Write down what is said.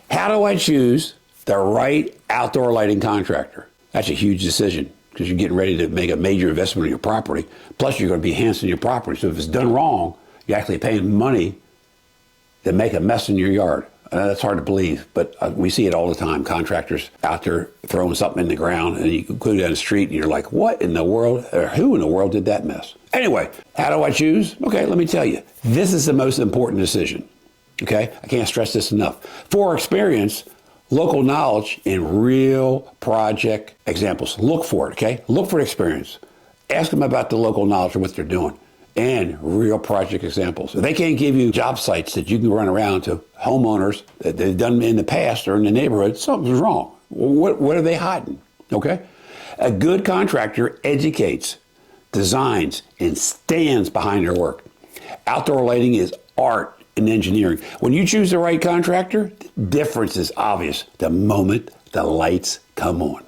How do I choose the right outdoor lighting contractor? That's a huge decision because you're getting ready to make a major investment in your property. Plus, you're going to be enhancing your property. So if it's done wrong, you're actually paying money to make a mess in your yard. That's hard to believe, but we see it all the time. Contractors out there throwing something in the ground, and you go down the street, and you're like, what in the world, or who in the world did that mess? Anyway, how do I choose? Okay, let me tell you. This is the most important decision, okay? I can't stress this enough. For experience, local knowledge, and real project examples. Look for it, okay? Look for experience. Ask them about the local knowledge of what they're doing. And real project examples. If they can't give you job sites that you can run around to homeowners that they've done in the past or in the neighborhood, something's wrong. What are they hiding? Okay? A good contractor educates, designs, and stands behind their work. Outdoor lighting is art and engineering. When you choose the right contractor, the difference is obvious the moment the lights come on.